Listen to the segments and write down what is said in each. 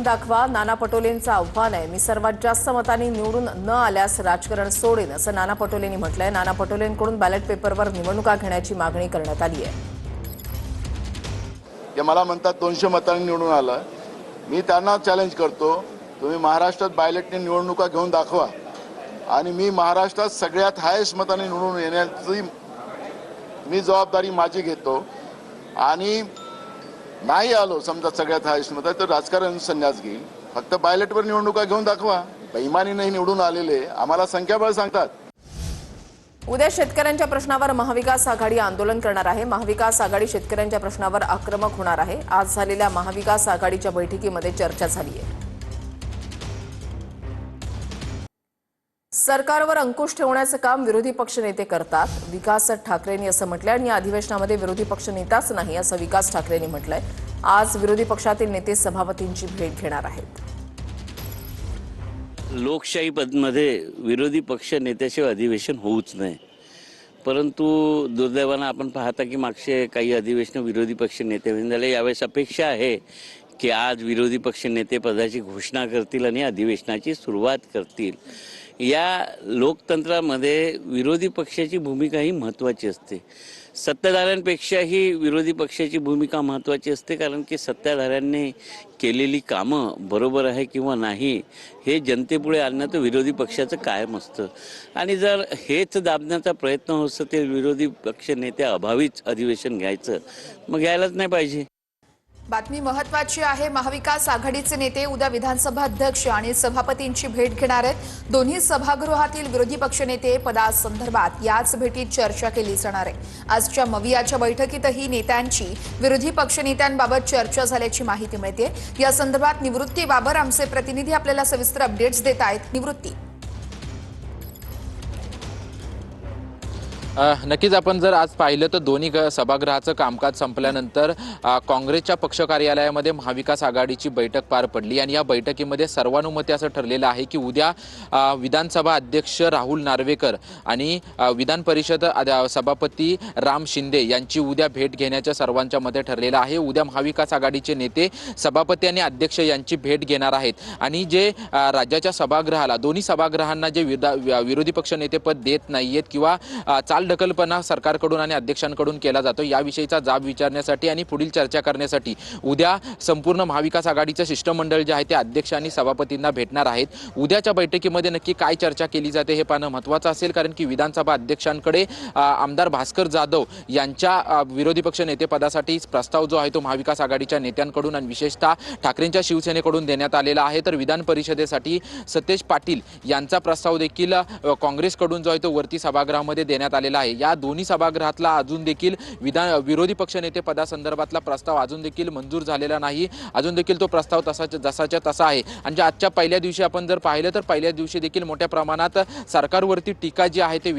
दाखवा, नाना पटोलेंचं आव्हान आहे। मी सर्वात जास्त मतांनी निवडून न आल्यास राजकारण सोडेन असं नाना पटोलेंनी म्हटलंय। नाना पटोलेंकडून बॅलेट पेपरवर निवडणुका घेण्याची मागणी करण्यात आली आहे। ते मला म्हणतात 200 मतांनी निवडून आलं। मी त्यांना चॅलेंज करतो, तुम्ही महाराष्ट्रात बॅलेटने निवडणुका घेऊन दाखवा आणि मी महाराष्ट्रात सगळ्यात हायेस्ट मतांनी निवडून येण्याची मी जबाबदारी माझी घेतो। आणि नाही आलो समजा सगळ्यात हायेस्ट मत तर राजकारण संन्यास घेईल। फक्त बॅलेटवर निवडणुका घेऊन दाखवा। बेईमानी नाही निवडून आलेले आम्हाला संख्याबळ सांगतात। उद्या शेतकऱ्यांच्या प्रश्नावर महाविकास आघाडी आंदोलन करणार आहे। महाविकास आघाडी शेतकऱ्यांच्या प्रश्नावर आक्रमक होणार आहे। आज झालेल्या महाविकास आघाडीच्या बैठकीमध्ये चर्चा झाली आहे। सरकारवर अंकुश ठेवण्याचं काम विरोधी पक्षनेते करतात, विकास ठाकरेंनी असं म्हटलंय। आणि या अधिवेशनामध्ये विरोधी पक्ष नेताच नाही असं विकास ठाकरेंनी म्हटलंय। आज विरोधी पक्षातील नेते सभापतींची भेट घेणार आहेत। लोकशाही पद्धतीमध्ये विरोधी पक्ष नेत्याशिवाय अधिवेशन होऊच नये, परंतु दुर्दैवानं आपण पाहता की मागचे काही अधिवेशन विरोधी पक्ष नेते झाले। यावेळेस अपेक्षा आहे की आज विरोधी पक्ष नेते पदाची घोषणा करतील आणि अधिवेशनाची सुरुवात करतील। या लोकतंत्रामध्ये विरोधी पक्षाची भूमिका ही महत्त्वाची असते। सत्ताधाऱ्यांपेक्षाही विरोधी पक्षाची भूमिका महत्त्वाची असते, कारण की सत्ताधाऱ्यांनी केलेली कामं बरोबर आहे किंवा नाही हे जनतेपुढे आणणं तर विरोधी पक्षाचं कायम असतं। आणि जर हेच दाबण्याचा प्रयत्न होत असेल विरोधी पक्ष नेत्या अभावीच अधिवेशन घ्यायचं, मग घ्यायलाच नाही पाहिजे। बातमी महत्त्वाची आहे। महाविकास आघाडीचे नेते उद्या विधानसभा अध्यक्ष आणि सभापतींची भेट घेणार आहेत। दोन्ही सभागृहातील विरोधी पक्षनेते पदासंदर्भात याच भेटीत चर्चा केली जाणार आहे। आजच्या मवियाच्या बैठकीतही नेत्यांची विरोधी पक्षनेत्यांबाबत चर्चा झाल्याची माहिती मिळते। या संदर्भात निवृत्ती बाबर आमचे प्रतिनिधी आपल्याला सविस्तर अपडेट्स देत आहेत। निवृत्ती, नक्कीच आपण जर आज पाहिलं तर दोन्ही सभागृहाचं कामकाज संपल्यानंतर काँग्रेसच्या पक्ष कार्यालयामध्ये महाविकास आघाडीची बैठक पार पडली आणि या बैठकीमध्ये सर्वानुमते असं ठरलेलं आहे की उद्या विधानसभा अध्यक्ष राहुल नार्वेकर आणि विधान परिषद सभापती राम शिंदे यांची उद्या भेट घेण्याच्या सर्वांच्या मध्ये ठरलेलं आहे। उद्या महाविकास आघाडीचे नेते सभापती आणि अध्यक्ष यांची भेट घेणार आहेत आणि जे राज्याच्या सभागृहाला दोन्ही सभागृहांना जे विरोधी पक्ष नेतेपद देत नाहीयेत किंवा ढकलपणा सरकारकडून आणि अध्यक्षांकडून केला जातो याविषयीचा जाब विचारण्यासाठी आणि पुढील चर्चा करण्यासाठी उद्या संपूर्ण महाविकास आघाडीचं शिष्टमंडळ जे आहे ते अध्यक्ष आणि सभापतींना भेटणार आहेत। उद्याच्या बैठकीमध्ये नक्की काय चर्चा केली जाते हे पाहणं महत्त्वाचं असेल, कारण की विधानसभा अध्यक्षांकडे आमदार भास्कर जाधव यांच्या विरोधी पक्ष नेतेपदासाठी प्रस्ताव जो आहे तो महाविकास आघाडीच्या नेत्यांकडून आणि विशेषतः ठाकरेंच्या शिवसेनेकडून देण्यात आलेला आहे। तर विधान परिषदेसाठी सतेज पाटील यांचा प्रस्ताव देखील काँग्रेसकडून जो आहे तो वरती सभागृहामध्ये देण्यात आलेला आहे। या दोन्ही सभागृहातला अजून देखील विरोधी पक्षनेते पदासंदर्भातला प्रस्ताव अजून देखील मंजूर झालेला नाही। अजून देखील तो प्रस्ताव जसाच्या तसा आहे। आणि आजच्या पहिल्या दिवशी आपण जर पाहिलं तर पहिल्या दिवशी देखील मोठ्या प्रमाणात सरकारवरती टीका जी आहे ते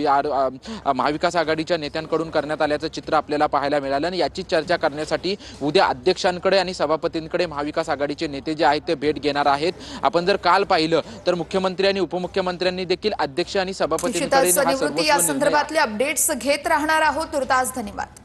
महाविकास आघाडीच्या नेत्यांकडून करण्यात आल्याचं चित्र आपल्याला पाहायला मिळालं आणि याची चर्चा करण्यासाठी उद्या अध्यक्षांकडे आणि सभापतींकडे महाविकास आघाडीचे नेते जे आहेत ते भेट घेणार आहेत। आपण जर काल पाहिलं तर मुख्यमंत्री आणि उपमुख्यमंत्र्यांनी देखील अध्यक्ष आणि सभापतींकडे अपडेट्स घेत राहणार आहोत। तुर्तास धन्यवाद।